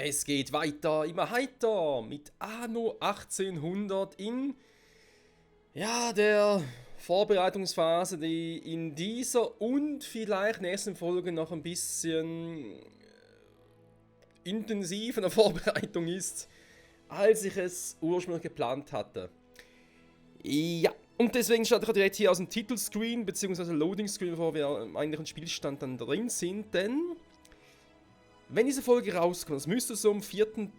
Es geht weiter, immer heiter mit Anno 1800 in der Vorbereitungsphase, die in dieser und vielleicht nächsten Folge noch ein bisschen intensiv in der Vorbereitung ist, als ich es ursprünglich geplant hatte. Ja, und deswegen starte ich direkt hier aus dem Titelscreen bzw. Loading Screen, bevor wir im eigentlichen Spielstand dann drin sind, denn wenn diese Folge rauskommt, das müsste so am 4.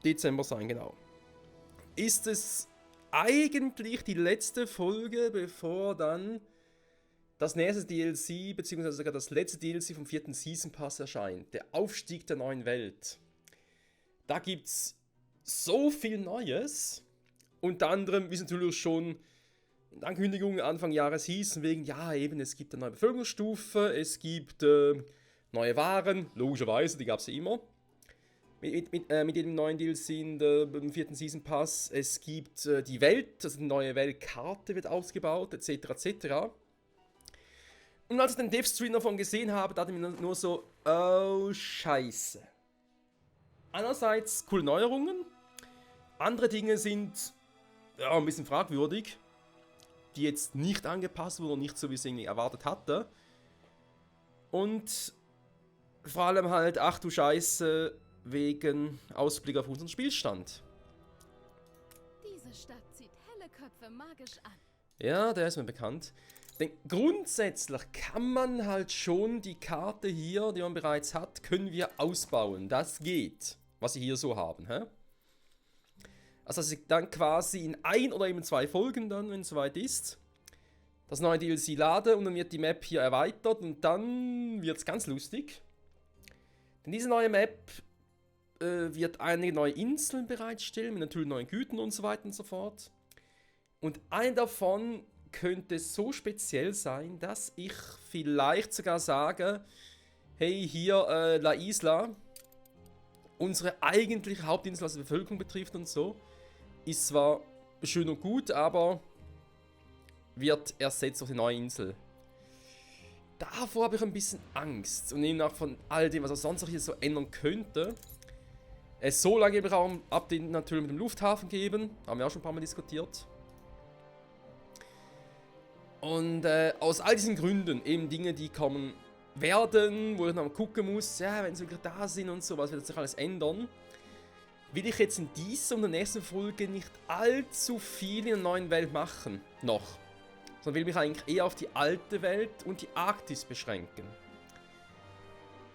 Dezember sein, genau, ist es eigentlich die letzte Folge, bevor dann das nächste DLC, beziehungsweise sogar das letzte DLC vom 4. Season Pass erscheint. Der Aufstieg der neuen Welt. Da gibt's so viel Neues. Unter anderem, wie es natürlich schon in Ankündigungen Anfang Jahres hießen, wegen, ja eben, es gibt eine neue Bevölkerungsstufe, es gibt neue Waren, logischerweise, die gab es ja immer. Mit dem neuen DLC im 4. Season Pass. Es gibt die Welt, also eine neue Weltkarte wird ausgebaut, etc. etc. Und als ich den Dev-Stream davon gesehen habe, dachte ich mir nur so, oh Scheiße. Einerseits coole Neuerungen, andere Dinge sind ja, ein bisschen fragwürdig, die jetzt nicht angepasst wurden und nicht so, wie ich es irgendwie erwartet hatte. Und vor allem halt, ach du Scheiße, wegen Ausblick auf unseren Spielstand. Diese Stadt zieht helle Köpfe magisch an. Ja, der ist mir bekannt. Denn grundsätzlich kann man halt schon die Karte hier, die man bereits hat, können wir ausbauen. Das geht, was sie hier so haben. Hä? Also dass ich dann quasi in 1 oder eben 2 Folgen dann, wenn es soweit ist, das neue DLC lade und dann wird die Map hier erweitert und dann wird es ganz lustig. Denn diese neue Map wird einige neue Inseln bereitstellen, mit natürlich neuen Gütern und so weiter und so fort. Und eine davon könnte so speziell sein, dass ich vielleicht sogar sage, hey, hier La Isla, unsere eigentliche Hauptinsel, was die Bevölkerung betrifft und so, ist zwar schön und gut, aber wird ersetzt durch die neue Insel. Davor habe ich ein bisschen Angst und je nach von all dem, was er sonst noch hier so ändern könnte. Es soll angeblich auch ein Update natürlich mit dem Lufthafen geben, haben wir auch schon ein paar Mal diskutiert. Und aus all diesen Gründen, eben Dinge, die kommen werden, wo ich noch mal gucken muss, ja, wenn sie wirklich da sind und so, was wird sich alles ändern, will ich jetzt in dieser und der nächsten Folge nicht allzu viel in der neuen Welt machen, noch. Sondern will mich eigentlich eher auf die alte Welt und die Arktis beschränken.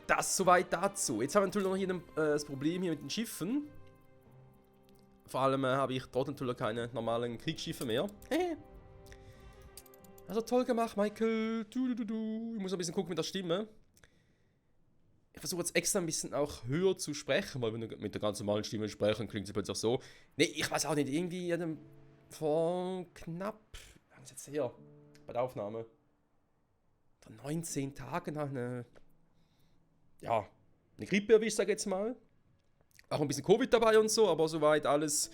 Das soweit dazu. Jetzt haben wir natürlich noch hier das Problem hier mit den Schiffen. Vor allem habe ich dort natürlich keine normalen Kriegsschiffe mehr. Also toll gemacht, Michael. Ich muss ein bisschen gucken mit der Stimme. Ich versuche jetzt extra ein bisschen auch höher zu sprechen, weil wenn wir mit der ganz normalen Stimme sprechen, klingt es plötzlich auch so. Ne, ich weiß auch nicht, irgendwie vor knapp, wie lange ist jetzt her, bei der Aufnahme, vor 19 Tagen nach eine Grippe erwischt, sag ich jetzt mal. Auch ein bisschen Covid dabei und so, aber soweit alles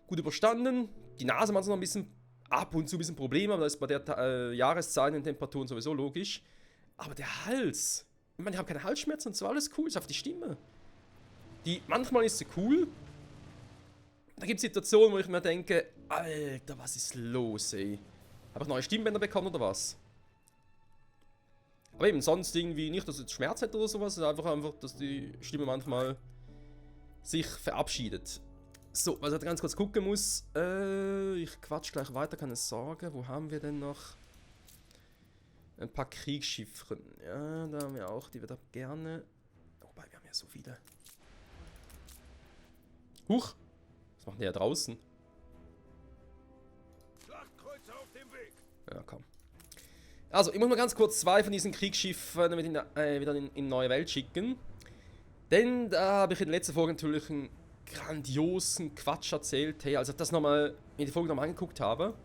gut überstanden. Die Nase macht noch ein bisschen ab und zu ein bisschen Probleme, aber das ist bei der Jahreszeit und Temperaturen sowieso logisch. Aber der Hals, ich meine, ich habe keine Halsschmerzen und so, alles cool, ist auf die Stimme. Manchmal ist sie cool. Da gibt es Situationen, wo ich mir denke, Alter, was ist los, ey? Habe ich neue Stimmbänder bekommen oder was? Aber eben sonst irgendwie nicht, dass es jetzt Schmerz hätte oder sowas, es ist einfach, dass die Stimme manchmal sich verabschiedet. So, was ich ganz kurz gucken muss. Ich quatsch gleich weiter, keine Sorge. Wo haben wir denn noch? Ein paar Kriegsschiffen. Ja, da haben wir auch, die wir da gerne. Wobei, wir haben ja so viele. Huch! Was machen die da draußen? Schlachtkreuzer auf dem Weg. Ja, komm. Also, ich muss mal ganz kurz 2 von diesen Kriegsschiffen wieder in neue Welt schicken. Denn da habe ich in der letzten Folge natürlich einen grandiosen Quatsch erzählt. Hey, als ich das nochmal in die Folge nochmal angeguckt habe,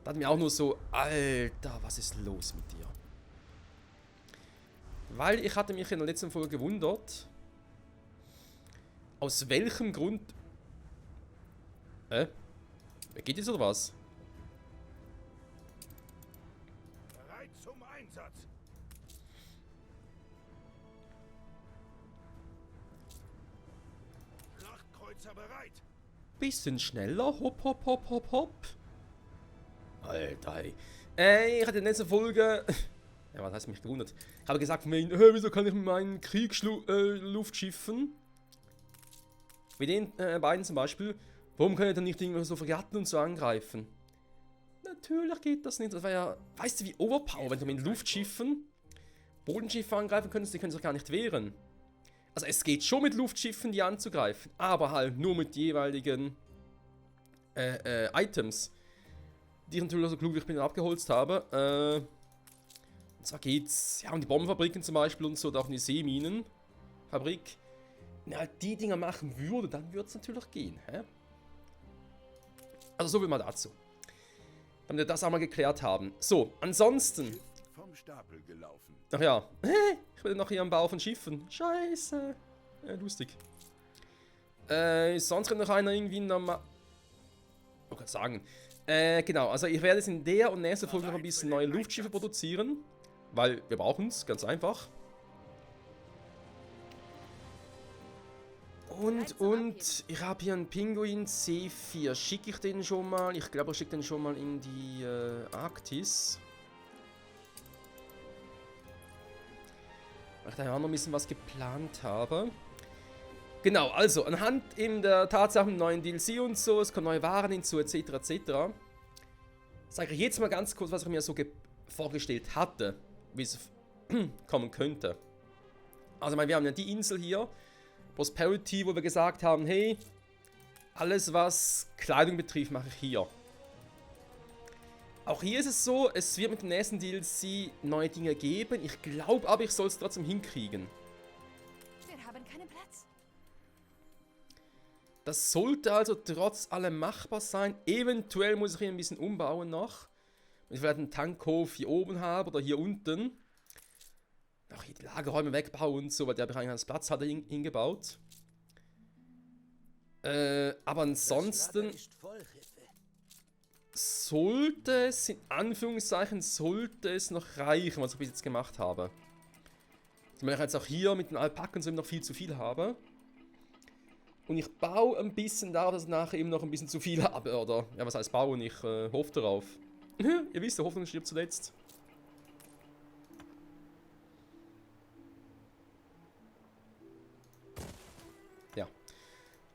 da hat mir auch nur so, Alter, was ist los mit dir? Weil ich hatte mich in der letzten Folge gewundert, aus welchem Grund... Wer geht jetzt oder was? Bereit zum Einsatz. Kreuzer bereit. Bisschen schneller. Hopp, hopp, hopp, hopp, hopp. Alter, ey. Ich hatte in der letzten Folge... Ja, was heißt mich gewundert? Ich habe gesagt, wieso kann ich mit meinen Kriegsluftschiffen... Mit den beiden zum Beispiel... Warum kann ich dann nicht irgendwie so Fregatten und so angreifen? Natürlich geht das nicht. Das war ja... Weißt du, wie overpower, wenn du mit Luftschiffen... Bodenschiffe angreifen könntest, die können sich gar nicht wehren. Also es geht schon mit Luftschiffen, die anzugreifen. Aber halt nur mit jeweiligen... Items. Die ich natürlich so klug, wie ich bin, abgeholzt habe. Und zwar geht's ja um die Bombenfabriken zum Beispiel und so, oder auch eine Seeminenfabrik. Wenn er halt die Dinger machen würde, dann würde es natürlich gehen. Hä? Also so viel mal dazu. Damit wir das auch mal geklärt haben. So, ansonsten... Schiff vom Stapel gelaufen. Ach ja, ich bin noch hier am Bau von Schiffen. Scheiße. Lustig. Sonst kommt noch einer irgendwie normal... Ich kann sagen. Genau, also ich werde jetzt in der und nächsten Folge noch ein bisschen neue Luftschiffe produzieren. Weil wir brauchen es, ganz einfach. Und ich habe hier einen Pinguin C4. Schicke ich den schon mal? Ich glaube, ich schicke den schon mal in die Arktis. Weil ich da ja auch noch ein bisschen was geplant habe. Genau, also anhand eben der Tatsachen neuen DLC und so, es kommen neue Waren hinzu, etc. etc. Sage ich jetzt mal ganz kurz, was ich mir so vorgestellt hatte, wie es kommen könnte. Also ich meine, wir haben ja die Insel hier, Prosperity, wo wir gesagt haben, hey, alles was Kleidung betrifft, mache ich hier. Auch hier ist es so, es wird mit dem nächsten DLC neue Dinge geben. Ich glaube aber, ich soll es trotzdem hinkriegen. Wir haben keinen Platz. Das sollte also trotz allem machbar sein. Eventuell muss ich hier ein bisschen umbauen noch. Wenn ich vielleicht einen Tankhof hier oben habe oder hier unten. Auch hier die Lagerräume wegbauen und so, weil der Bereich als Platz hat er hingebaut. Aber ansonsten sollte es, in Anführungszeichen, sollte es noch reichen, was ich bis jetzt gemacht habe. Weil ich jetzt auch hier mit den Alpaken so noch viel zu viel habe. Und ich baue ein bisschen darauf, dass ich nachher eben noch ein bisschen zu viel habe, oder? Ja, was heißt bauen? Ich hoffe darauf. Ihr wisst, der Hoffnung stirbt zuletzt. Ja.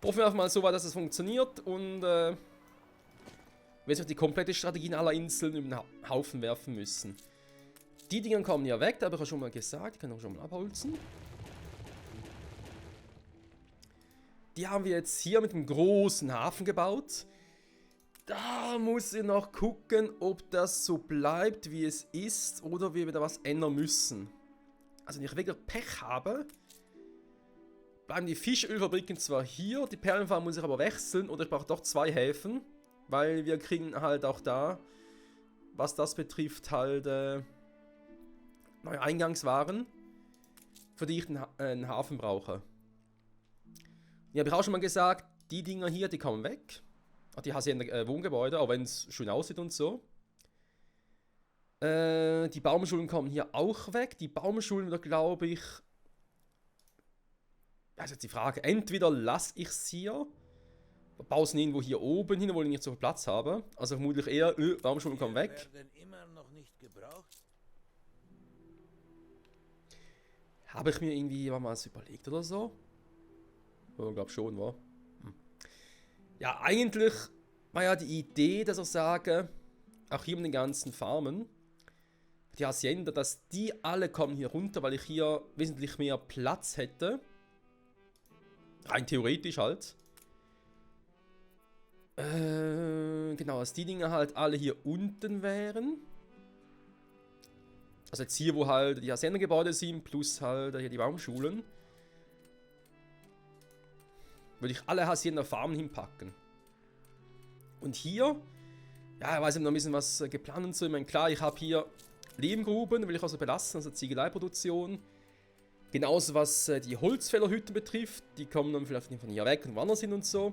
Hoffen wir einfach mal so weit, dass es funktioniert und wir jetzt die komplette Strategie in aller Inseln über den Haufen werfen müssen. Die Dinger kommen ja weg, da habe ich ja schon mal gesagt, die können wir schon mal abholzen. Die haben wir jetzt hier mit dem großen Hafen gebaut. Da muss ich noch gucken, ob das so bleibt, wie es ist, oder wir wieder was ändern müssen. Also wenn ich wirklich Pech habe, bleiben die Fischölfabriken zwar hier, die Perlenfarm muss ich aber wechseln, oder ich brauche doch 2 Häfen, weil wir kriegen halt auch da, was das betrifft, halt neue Eingangswaren, für die ich einen Hafen brauche. Ja, habe ich auch schon mal gesagt, die Dinger hier, die kommen weg. Ach, die Hacienda Wohngebäude, auch wenn es schön aussieht und so. Die Baumschulen kommen hier auch weg. Die Baumschulen wieder, glaube ich... Also jetzt die Frage, entweder lasse ich es hier, baue es irgendwo hier oben hin, wo ich nicht so viel Platz habe. Also vermutlich eher, Baumschulen kommen weg. Immer noch nicht gebraucht? Habe ich mir irgendwie mal was überlegt oder so? Ich glaube schon, war. Ja, eigentlich war ja die Idee, dass ich sage, auch hier mit den ganzen Farmen, die Hacienda, dass die alle kommen hier runter, weil ich hier wesentlich mehr Platz hätte. Rein theoretisch halt. Genau, dass die Dinge halt alle hier unten wären. Also jetzt hier, wo halt die Hacienda-Gebäude sind, plus halt hier die Baumschulen. Würde ich alle Hacienda-Farmen hinpacken. Und hier, ja, ich weiß nicht, noch ein bisschen was geplant und so. Ich meine, klar, ich habe hier Lehmgruben, will ich also belassen, also Ziegeleiproduktion. Genauso was die Holzfällerhütten betrifft, die kommen dann vielleicht von hier weg und woanders hin und so.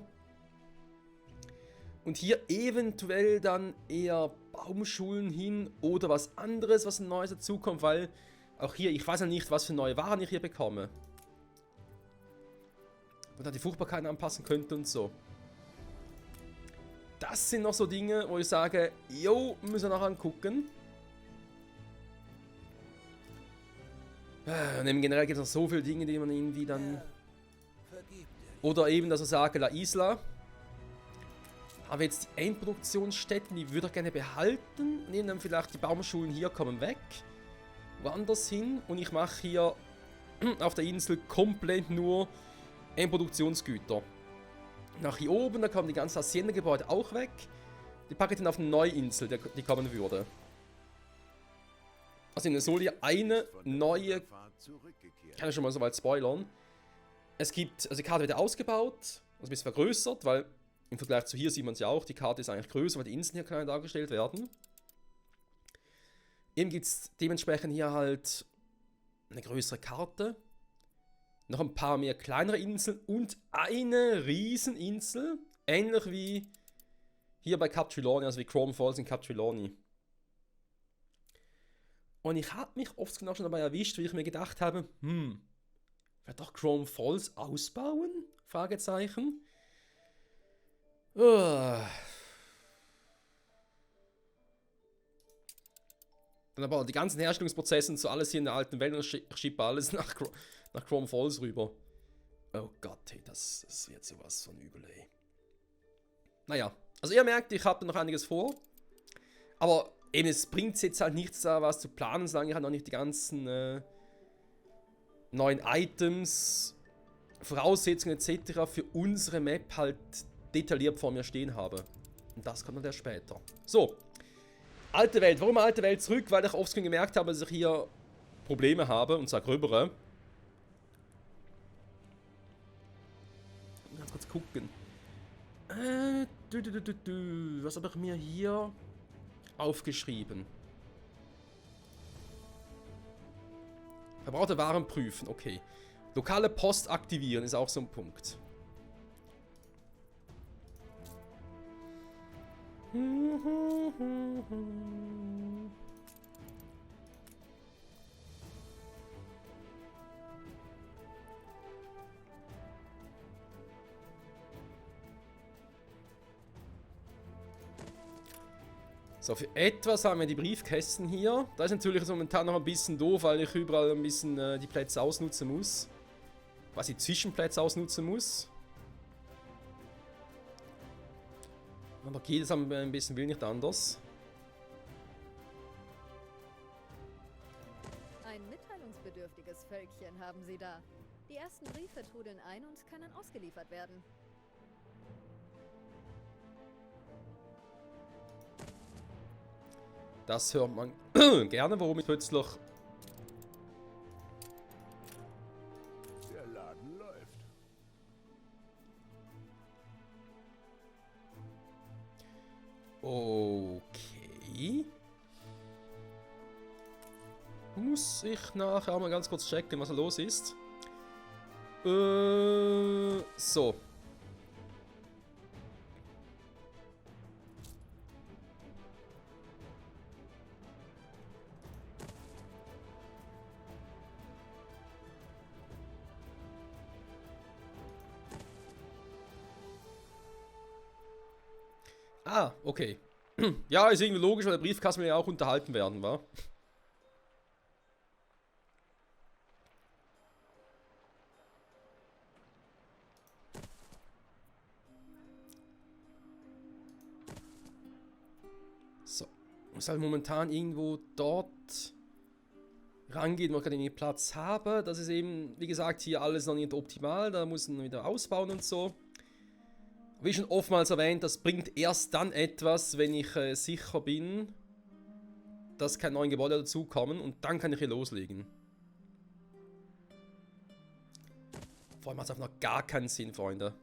Und hier eventuell dann eher Baumschulen hin oder was anderes, was Neues dazukommt, weil auch hier, ich weiß ja nicht, was für neue Waren ich hier bekomme. Und dann die Fruchtbarkeit anpassen könnte und so. Das sind noch so Dinge, wo ich sage, jo, müssen wir noch angucken. Und eben generell gibt es noch so viele Dinge, die man irgendwie dann... Vergib dir. Oder eben, dass ich sage, La Isla. Aber jetzt die Endproduktionsstätten, die würde ich gerne behalten. Nehmen dann vielleicht die Baumschulen hier, kommen weg. Woanders hin. Und ich mache hier auf der Insel komplett nur Endproduktionsgüter. Nach hier oben, da kommen die ganzen Hacienda-Gebäude auch weg. Die packe ich dann auf eine neue Insel, die kommen würde. Also es soll hier eine neue... Kann ich schon mal so weit spoilern. Es gibt, also die Karte wird ausgebaut, also ein bisschen vergrößert, weil im Vergleich zu hier sieht man es ja auch, die Karte ist eigentlich größer, weil die Inseln hier kleiner dargestellt werden. Eben gibt es dementsprechend hier halt eine größere Karte. Noch ein paar mehr kleinere Inseln und eine Rieseninsel. Ähnlich wie hier bei Cap Trelawney, also wie Chrome Falls in Cap Trelawney. Und ich habe mich oft genau schon dabei erwischt, wie ich mir gedacht habe, werde doch Chrome Falls ausbauen? Fragezeichen. Dann aber die ganzen Herstellungsprozesse und so alles hier in der alten Welt und ich schiebe alles nach Chrome Falls rüber. Oh Gott, hey, das wird sowas von übel, ey. Naja, also ihr merkt, ich habe da noch einiges vor. Aber eben, es bringt jetzt halt nichts da, was zu planen, solange ich halt noch nicht die ganzen neuen Items, Voraussetzungen etc. für unsere Map halt detailliert vor mir stehen habe. Und das kommt dann erst später. So. Alte Welt. Warum alte Welt zurück? Weil ich offscreen gemerkt habe, dass ich hier Probleme habe, und zwar gröbere. Mal kurz gucken. Was habe ich mir hier aufgeschrieben? Verbrauchte Waren prüfen, okay. Lokale Post aktivieren ist auch so ein Punkt. So, für etwas haben wir die Briefkästen hier. Da ist natürlich momentan noch ein bisschen doof, weil ich überall ein bisschen die Plätze ausnutzen muss. Quasi Zwischenplätze ausnutzen muss. Aber okay, das haben wir ein bisschen will nicht anders. Ein mitteilungsbedürftiges Völkchen haben Sie da. Die ersten Briefe trudeln ein und können ausgeliefert werden. Das hört man gerne, warum ich plötzlich... Der Laden läuft. Okay. Muss ich nachher auch mal ganz kurz checken, was da los ist. So. Ah, okay. Ja, ist irgendwie logisch, weil der Briefkasten will ja auch unterhalten werden, wa? So. Muss halt momentan irgendwo dort rangehen, wo ich gerade den Platz habe. Das ist eben, wie gesagt, hier alles noch nicht optimal. Da muss man wieder ausbauen und so. Wie schon oftmals erwähnt, das bringt erst dann etwas, wenn ich sicher bin, dass keine neuen Gebäude dazukommen, und dann kann ich hier loslegen. Vor allem hat es einfach noch gar keinen Sinn, Freunde.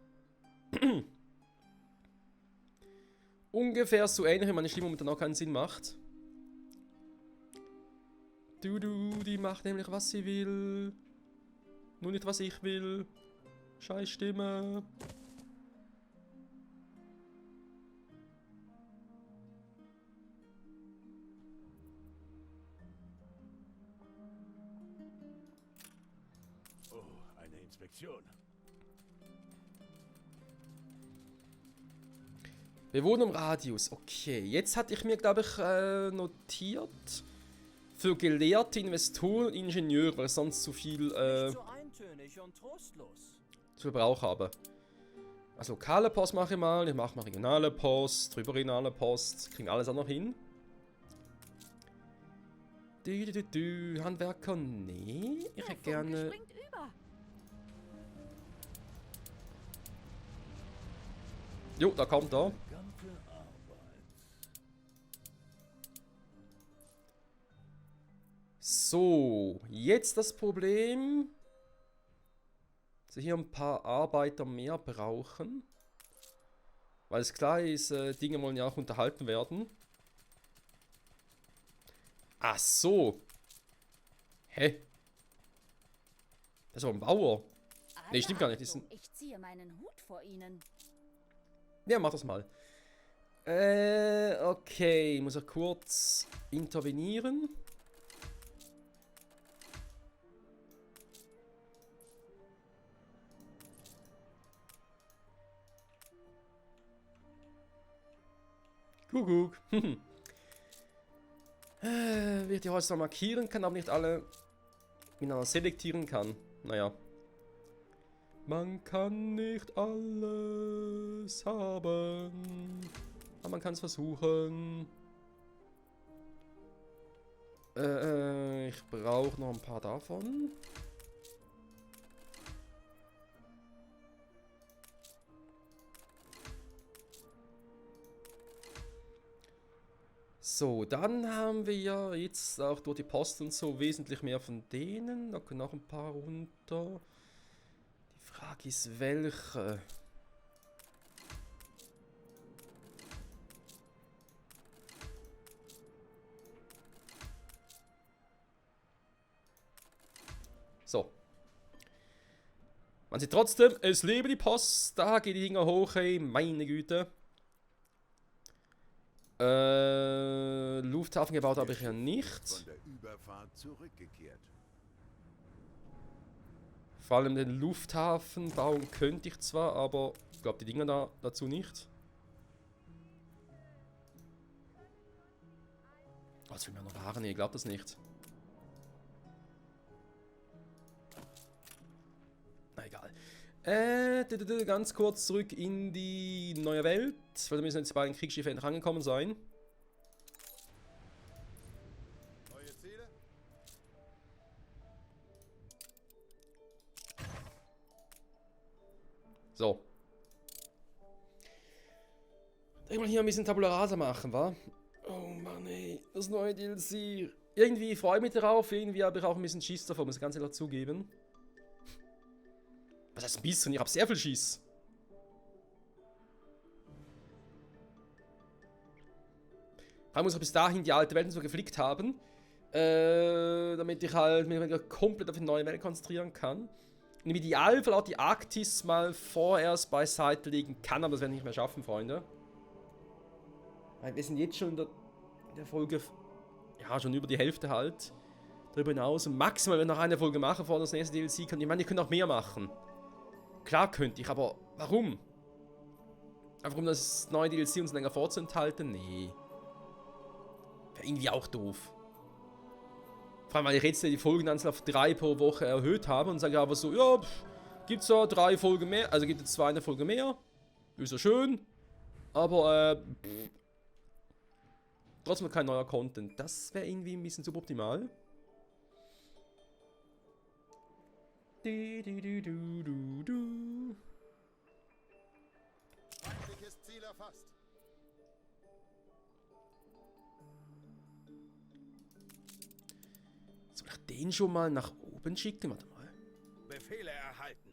Ungefähr so ähnlich, wie meine Stimme momentan noch keinen Sinn macht. Die macht nämlich, was sie will. Nur nicht, was ich will. Scheiß Stimme. Oh, eine Inspektion. Bewohner im Radius. Okay, jetzt hatte ich mir, glaube ich, notiert. Für gelehrte Investoren und Ingenieure, weil ich sonst zu viel Nicht so eintönig und trostlos. zu Verbrauch habe. Also lokale Post mache ich mal. Ich mache mal regionale Post, überregionale Post. Kriegen alles auch noch hin. Handwerker, nee. Ich hätte gerne... Springt über. Jo, da kommt er. Ganze Arbeit. So, jetzt das Problem, dass wir hier ein paar Arbeiter mehr brauchen. Weil es klar ist, Dinge wollen ja auch unterhalten werden. Ach so. Hä? Das ist aber ein Bauer. Nee, stimmt gar nicht. Das ist ein... Ich ziehe meinen Hut vor Ihnen. Ja, mach das mal. Okay. Muss er kurz intervenieren. Kuckuck. Wird die Häuser markieren kann, aber nicht alle miteinander selektieren kann. Naja. Man kann nicht alles haben. Aber man kann es versuchen. Ich brauche noch ein paar davon. So, dann haben wir ja jetzt auch durch die Post und so wesentlich mehr von denen. Da können auch ein paar runter. Die Frage ist, welche? So. Man sieht trotzdem, es lebe die Post. Da geht die Dinger hoch, ey, meine Güte. Lufthafen gebaut habe ich ja nicht. Von der Überfahrt zurückgekehrt. Vor allem den Lufthafen bauen könnte ich zwar, aber ich glaube die Dinger da dazu nicht. Was will man noch Waren? Nee, ich glaube das nicht. Na egal. Ganz kurz zurück in die neue Welt, weil da müssen jetzt bei den Kriegsschiffen endlich angekommen sein. Neue Ziele? So. Ich mal hier ein bisschen Tabula Rasa machen, wa? Oh Mann, ey, das neue DLC. Irgendwie freue ich mich darauf, irgendwie habe ich auch ein bisschen Schiss davon, muss ich ganz ehrlich zugeben. Was heißt ein bisschen? Ich habe sehr viel Schiss. Ich muss auch bis dahin die alte Welt so geflickt haben, damit ich halt mich komplett auf die neue Welt konzentrieren kann. Und im Idealfall auch die Arktis mal vorerst beiseite legen kann, aber das werde ich nicht mehr schaffen, Freunde. Weil wir sind jetzt schon in der Folge, ja, schon über die Hälfte halt. Darüber hinaus. Und maximal, wenn ich noch eine Folge mache, bevor das nächste DLC kommt. Ich meine, ihr könnt auch mehr machen. Klar könnte ich, aber warum? Einfach um das neue DLC uns länger vorzuenthalten? Nee. Wäre irgendwie auch doof. Vor allem, weil ich jetzt die Folgenanzahl auf 3 pro Woche erhöht habe und sage aber so, ja, gibt's ja 3 Folgen mehr, also gibt es 2 eine Folge mehr. Ist ja schön. Aber, trotzdem kein neuer Content. Das wäre irgendwie ein bisschen suboptimal. Feindliches Ziel erfasst. Soll ich den schon mal nach oben schicken? Warte mal. Befehle erhalten.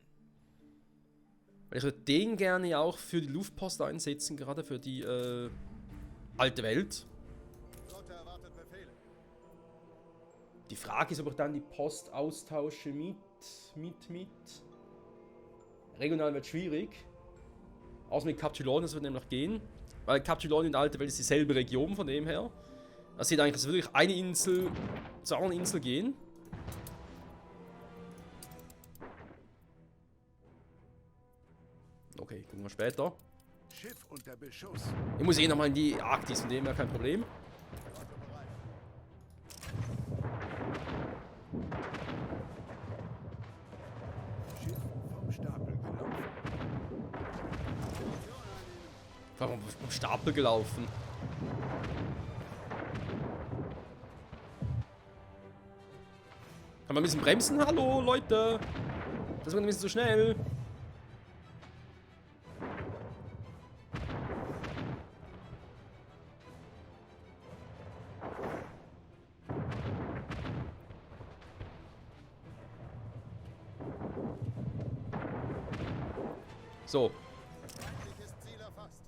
Weil ich würde den gerne auch für die Luftpost einsetzen, gerade für die alte Welt. Flotte erwartet Befehle. Die Frage ist, ob ich dann die Post austausche mit. Regional wird schwierig. Außer mit Capsulon, das wird nämlich gehen. Weil Capsulon in der alten Welt ist dieselbe Region von dem her. Das sieht eigentlich, dass wirklich eine Insel zur anderen Insel gehen. Okay, gucken wir später. Schiff unter Beschuss. Ich muss eh nochmal in die Arktis, von dem her kein Problem. Flotte bereit. Schiff vom Stapel gelaufen. Position einnehmen. Warum vom Stapel gelaufen? Kann man ein bisschen bremsen? Hallo, Leute! Das wird ein bisschen zu schnell. So. Feindliches Ziel erfasst.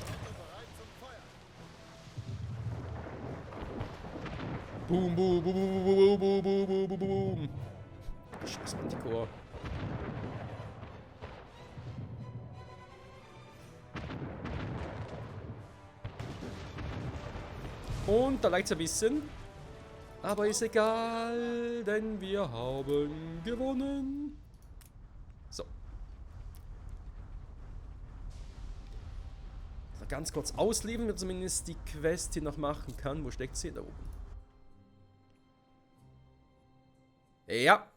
Flotte bereit zum Feuer. Boom, boom, boom, boom, boom, boom, boom, boom, boom, boom. Scheiß Manticore. Und da leicht ein bisschen. Aber ist egal, denn wir haben gewonnen. So. Also ganz kurz ausleben, damit zumindest die Quest hier noch machen kann. Wo steckt sie? Da oben. Ja.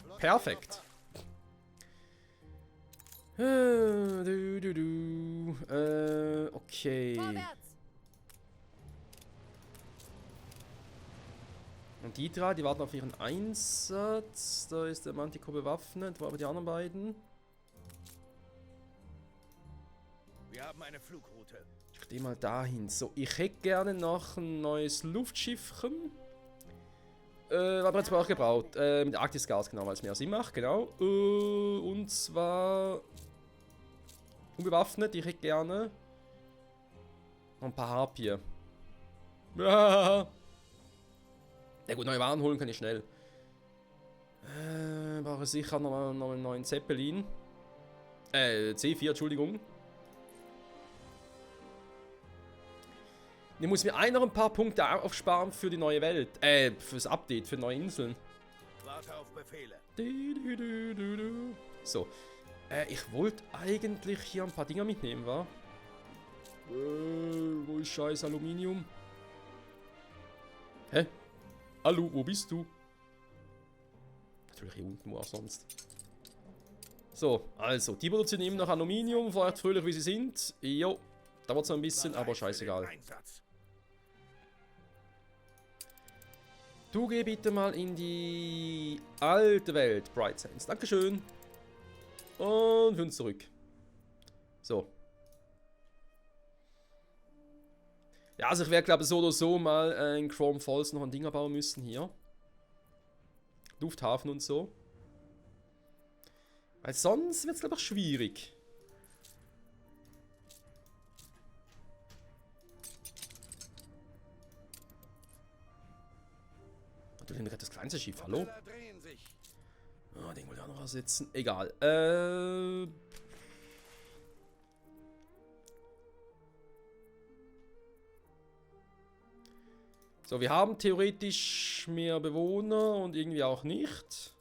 Flotte Perfekt. Okay. Vorwärts! Und die drei, die warten auf ihren Einsatz. Da ist der Manticore bewaffnet. Wo aber die anderen beiden? Wir haben eine Flugroute. Ich stehe mal dahin. So, ich hätte gerne noch ein neues Luftschiffchen. Aber jetzt auch gebaut. Mit Arktis Gas, genau, weil es mehr Sinn macht, genau. Und zwar unbewaffnet. Ich hätte gerne noch ein paar Harpier. Ja. Ja gut, neue Waren holen kann ich schnell. Brauche sicher noch einen neuen Zeppelin. C4, Entschuldigung. Ich muss mir noch ein paar Punkte aufsparen für die neue Welt. Fürs Update, für neue Inseln. Warte auf Befehle. So. Ich wollte eigentlich hier ein paar Dinger mitnehmen, wa? Wo ist scheiß Aluminium? Hä? Hallo, wo bist du? Natürlich hier unten, wo auch sonst. So, also, die produzieren eben noch Aluminium, vielleicht fröhlich wie sie sind. Jo, dauert so ein bisschen, aber scheißegal. Einsatz. Du geh bitte mal in die alte Welt, Bright Sands. Dankeschön. Und für uns zurück. So. Ja, also ich werde, glaube ich, so oder so mal in Chrome Falls noch ein Dinger bauen müssen hier. Lufthafen und so. Weil sonst wird es, glaube ich, schwierig. Natürlich das kleinste Schiff, hallo? Propeller drehen sich. Oh, den wollte ich auch noch ersetzen. Egal. So, wir haben theoretisch mehr Bewohner und irgendwie auch nicht.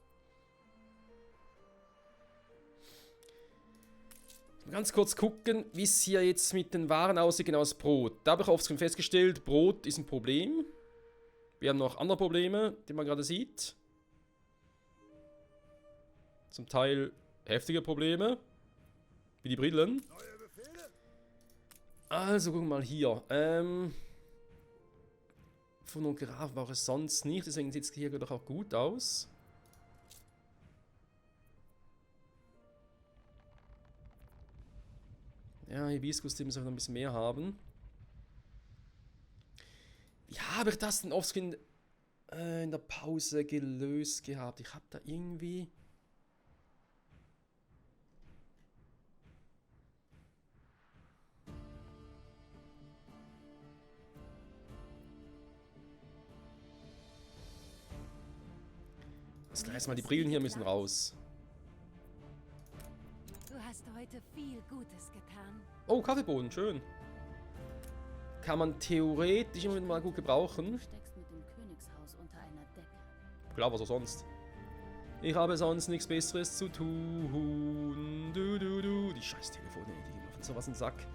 Ganz kurz gucken, wie es hier jetzt mit den Waren aussieht, genau das Brot. Da habe ich oft schon festgestellt, Brot ist ein Problem. Wir haben noch andere Probleme, die man gerade sieht. Zum Teil heftige Probleme. Wie die Brillen. Neue Befehle? Also, gucken wir mal hier. Phonograph war es sonst nicht, deswegen sieht es hier doch auch gut aus. Ja, Hibiskus, die müssen wir noch ein bisschen mehr haben. Wie habe ich das denn offscreen in der Pause gelöst gehabt? Ich habe da irgendwie... Das gleich mal, die Brillen hier müssen raus. Du hast heute viel Gutes getan. Oh, Kaffeebohnen, schön. Kann man theoretisch immer wieder mal gut Du gebrauchen. steckst mit dem Königshaus unter einer Klar, was auch sonst. Ich habe sonst nichts Besseres zu tun. Die scheiß Telefone, die gehen auf sowas in den Sack.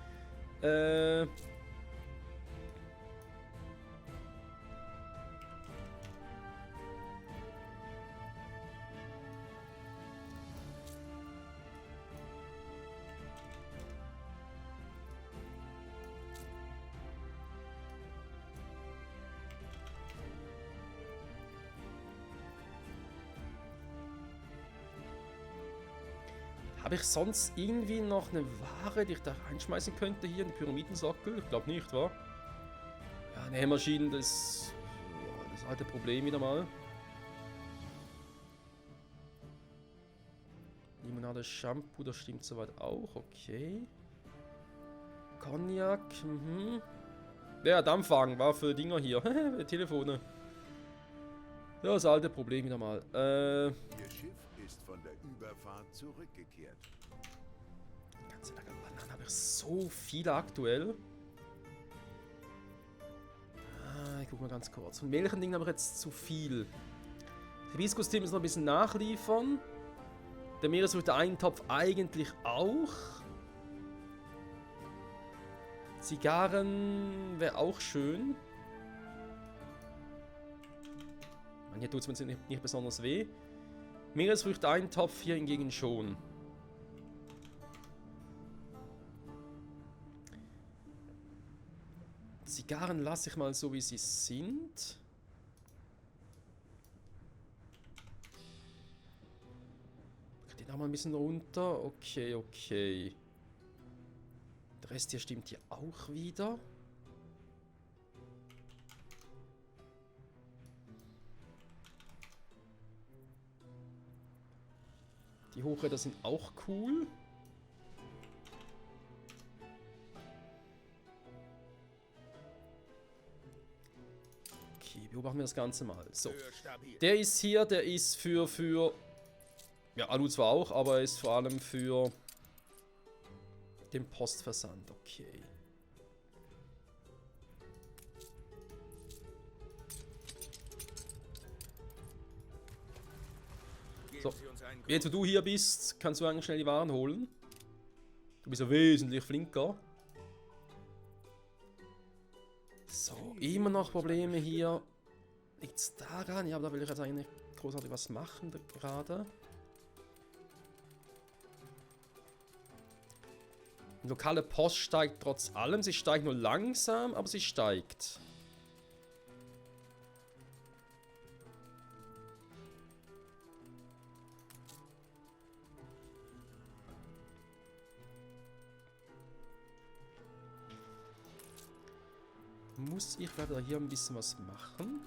Habe ich sonst irgendwie noch eine Ware, die ich da reinschmeißen könnte hier in den Pyramidensockel? Ich glaube nicht, wa? Ja, Nähmaschinen, das alte Problem wieder mal. Limonade, Shampoo, das stimmt soweit auch, okay. Cognac, Ja, Dampfwagen war für Dinger hier, Telefone. Ja, das alte Problem wieder mal. Ihr Schiff ist von der Überfahrt zurückgekehrt. Ganze Lager Bananen habe ich so viele aktuell. Ich guck mal ganz kurz. Von welchen Dingen habe ich jetzt zu viel? Hibiskus-Team ist noch ein bisschen nachliefern. Der Meeresfrüchte-Eintopf eigentlich auch. Zigarren wäre auch schön. Hier tut es mir nicht besonders weh. Meeresfrüchte-Eintopf hier hingegen schon. Zigarren lasse ich mal so, wie sie sind. Den haben wir ein bisschen runter. Okay, okay. Der Rest hier stimmt hier auch wieder. Die Hochräder sind auch cool. Okay, beobachten wir das Ganze mal. So, der ist hier, der ist für ja, Alu zwar auch, aber ist vor allem für den Postversand. Okay. So, jetzt wo du hier bist, kannst du eigentlich schnell die Waren holen. Du bist ja wesentlich flinker. So, immer noch Probleme hier. Liegt's daran? Ja, aber da will ich jetzt eigentlich großartig was machen gerade. Die lokale Post steigt trotz allem. Sie steigt nur langsam, aber sie steigt. Muss ich leider hier ein bisschen was machen?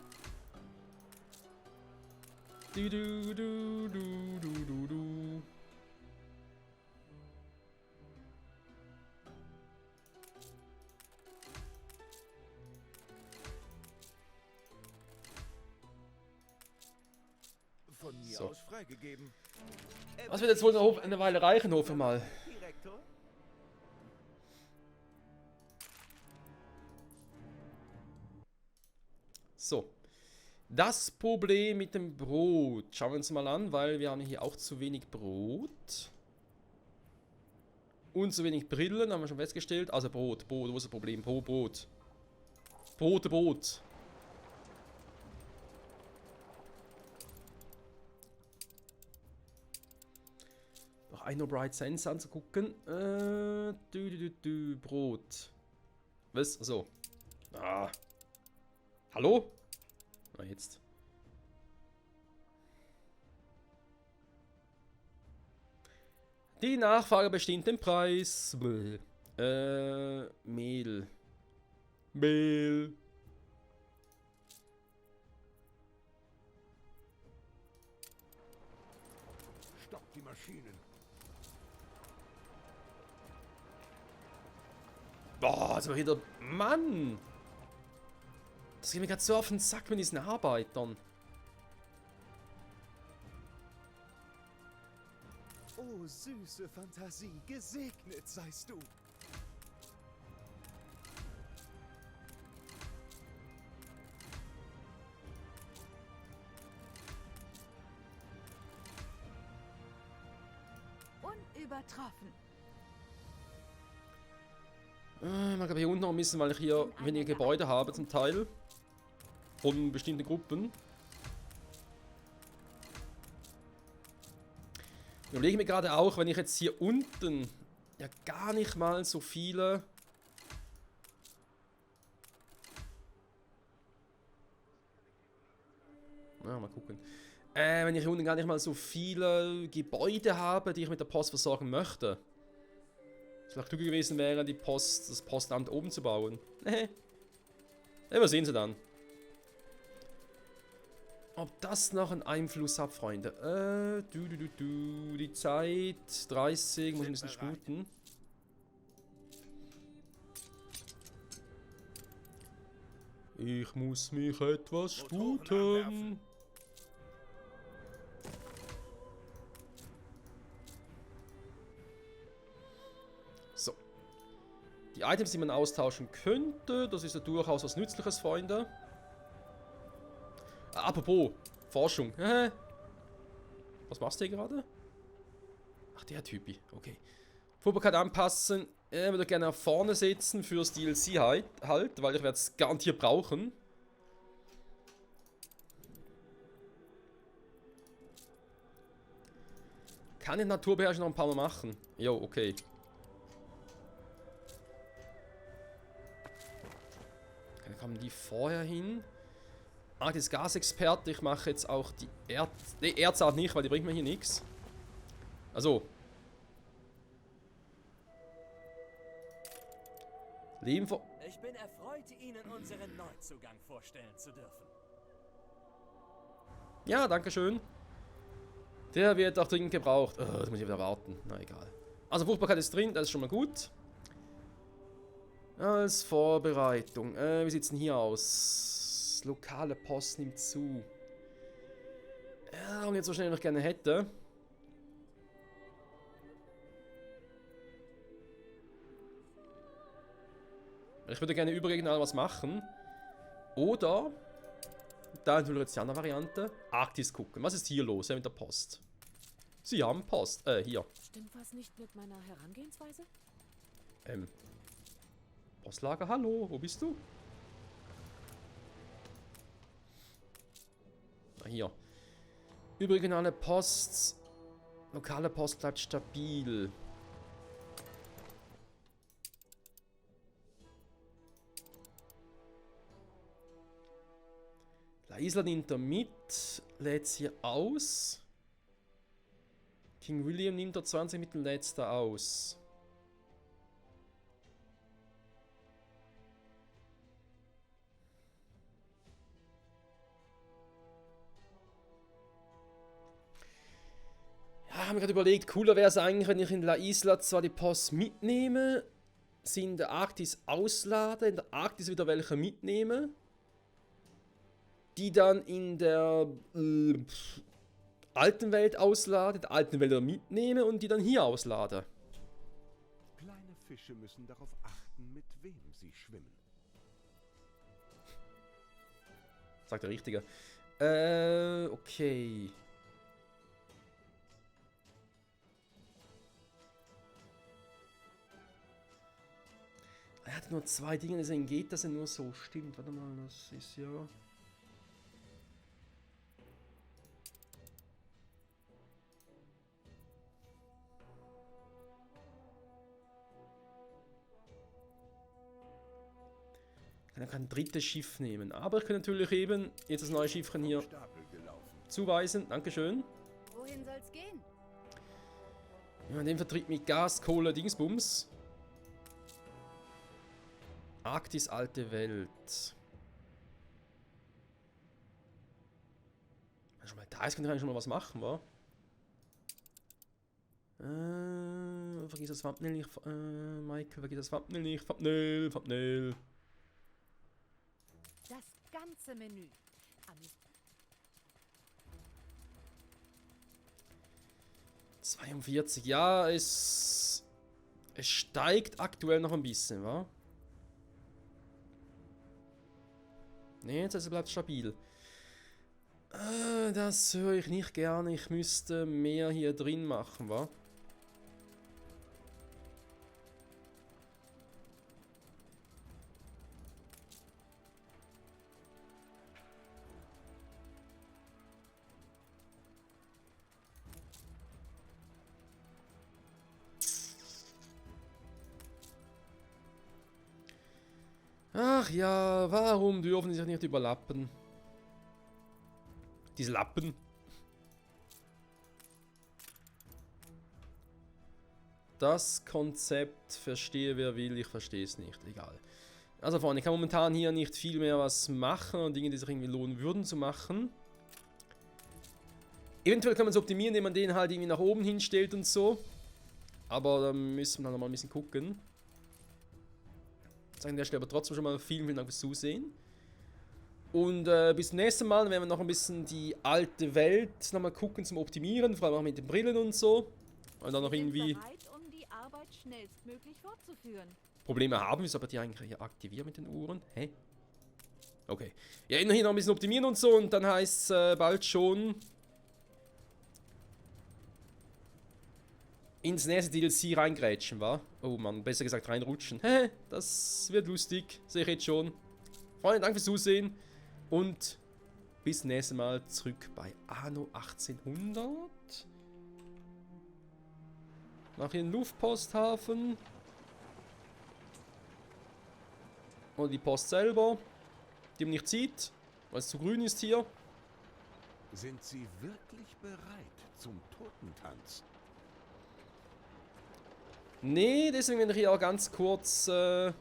Du, du, du, du, du, du, du. Von mir So. aus freigegeben. Was wird jetzt wohl eine Weile reichen, hoffe mal. Direktor? So. Das Problem mit dem Brot. Schauen wir uns mal an, weil wir haben hier auch zu wenig Brot. Und zu wenig Brillen, haben wir schon festgestellt. Also Brot, wo ist das Problem? Brot. Brot. Noch ein Bright Sense anzugucken. Brot. Was? So. Ah. Hallo? Na jetzt. Die Nachfrage bestimmt den Preis. Mehl. Stoppt die Maschinen. Boah, so wieder. Mann! Das geht mir gerade so auf den Sack mit diesen Arbeitern. Oh, süße Fantasie, gesegnet seist du. übertroffen. Ich mag aber hier unten noch ein bisschen, weil ich hier weniger Gebäude habe zum Teil. Von bestimmten Gruppen. Ich überlege mir gerade auch, wenn ich jetzt hier unten ja gar nicht mal so viele... Ja, mal gucken. Wenn ich hier unten gar nicht mal so viele Gebäude habe, die ich mit der Post versorgen möchte. Es vielleicht klüger gewesen wäre, das Postamt oben zu bauen. Ja, wir sehen sie dann. Ob das noch einen Einfluss hat, Freunde. Die Zeit, 30, muss ein bisschen sputen. Ich muss mich etwas sputen. So. Die Items, die man austauschen könnte, das ist ja durchaus was Nützliches, Freunde. Apropos, Forschung. Was machst du hier gerade? Ach, der Typi. Okay. Fuhrbarkeit anpassen. Würde gerne nach vorne setzen fürs DLC halt, weil ich werde es garantiert brauchen. Kann ich Naturbeherrschung noch ein paar Mal machen? Jo, okay. Dann kommen die vorher hin. Das Gasexperte, ich mache jetzt auch die Erzart nicht, weil die bringt mir hier nichts. Also. Leben vor... Ich bin erfreut, Ihnen unseren Neuzugang vorstellen zu dürfen. Ja, danke schön. Der wird auch dringend gebraucht. Das muss ich wieder warten. Na egal. Also Fruchtbarkeit ist drin, das ist schon mal gut. Als Vorbereitung. Wie sieht es denn hier aus? Lokale Post nimmt zu. Ja, und jetzt so schnell wie ich gerne hätte. Ich würde gerne überregional was machen. Oder, da natürlich jetzt die andere Variante, Arktis gucken. Was ist hier los mit der Post? Sie haben Post. Hier. Stimmt was nicht mit meiner Herangehensweise? Postlager, hallo, wo bist du? Hier. Überregionale Post. Lokale Post bleibt stabil. La Isla nimmt er mit. Lädt sie aus. King William nimmt er 20 mit und lädt da aus. Ja, haben wir gerade überlegt, cooler wäre es eigentlich, wenn ich in La Isla zwar die Post mitnehme, sie in der Arktis auslade, in der Arktis wieder welche mitnehme, die dann in der alten Welt auslade, der alten Welt wieder mitnehme und die dann hier auslade. Kleine Fische müssen darauf achten, mit wem sie schwimmen. Sagt der Richtige. Okay. Er hat nur 2 Dinge, deswegen geht das ja nur so. Stimmt, warte mal, das ist ja... Ich kann kein drittes Schiff nehmen, aber ich kann natürlich eben jetzt das neue Schiffchen hier zuweisen. Dankeschön. Wohin soll's gehen? Ja, den Vertrieb mit Gas, Kohle, Dingsbums. Arktis, alte Welt. Wenn schon mal da ist, kann ich eigentlich schon mal was machen, wa? Vergiss das Thumbnail nicht, Michael, vergiss das Thumbnail nicht. Thumbnail. Das ganze Menü. 42, ja, es steigt aktuell noch ein bisschen, wa? Ne, jetzt bleibt stabil. Das höre ich nicht gerne. Ich müsste mehr hier drin machen, wa? Ach ja, warum dürfen die sich nicht überlappen? Diese Lappen. Das Konzept verstehe wer will, ich verstehe es nicht. Egal. Also Freunde, ich kann momentan hier nicht viel mehr was machen und Dinge, die sich irgendwie lohnen würden zu machen. Eventuell kann man es optimieren, indem man den halt irgendwie nach oben hinstellt und so. Aber da müssen wir dann nochmal ein bisschen gucken. An der Stelle aber trotzdem schon mal vielen Dank fürs Zusehen. Und bis zum nächsten Mal werden wir noch ein bisschen die alte Welt nochmal gucken zum Optimieren, vor allem auch mit den Brillen und so. Und dann noch irgendwie bereit, um die Arbeit schnellstmöglich fortzuführen. Probleme haben, wieso aber die eigentlich hier aktivieren mit den Uhren? Hä? Okay. Ja, hier noch ein bisschen optimieren und so und dann heißt es bald schon ins nächste DLC reingrätschen, wa? Oh Mann, besser gesagt reinrutschen. Hä? Das wird lustig, sehe ich jetzt schon. Freunde, danke fürs Zusehen und bis nächstes Mal zurück bei Anno 1800. Nach hier einen Luftposthafen. Und die Post selber, die man nicht sieht, weil es zu grün ist hier. Sind Sie wirklich bereit zum Totentanz? Nee, deswegen werde ich hier auch ganz kurz. Ah,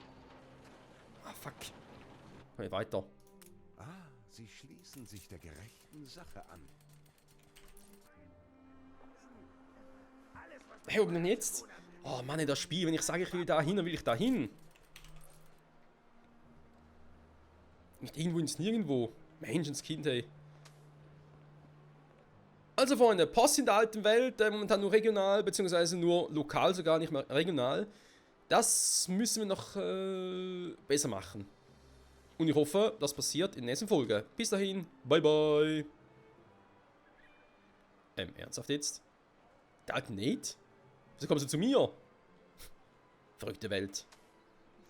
fuck. Okay, weiter. Ah, Sie schließen sich der gerechten Sache an. Hey, wo bin ich denn jetzt? Oh Mann, das Spiel, wenn ich sage, ich will da hin, dann will ich da hin. Nicht irgendwo ins Nirgendwo. Menschenskind, hey. Also Freunde, Post in der alten Welt, momentan nur regional, beziehungsweise nur lokal, sogar nicht mehr regional. Das müssen wir noch besser machen. Und ich hoffe, das passiert in der nächsten Folge. Bis dahin, bye bye. Ernsthaft jetzt? Der alte Nate? Wieso kommst du zu mir? Verrückte Welt.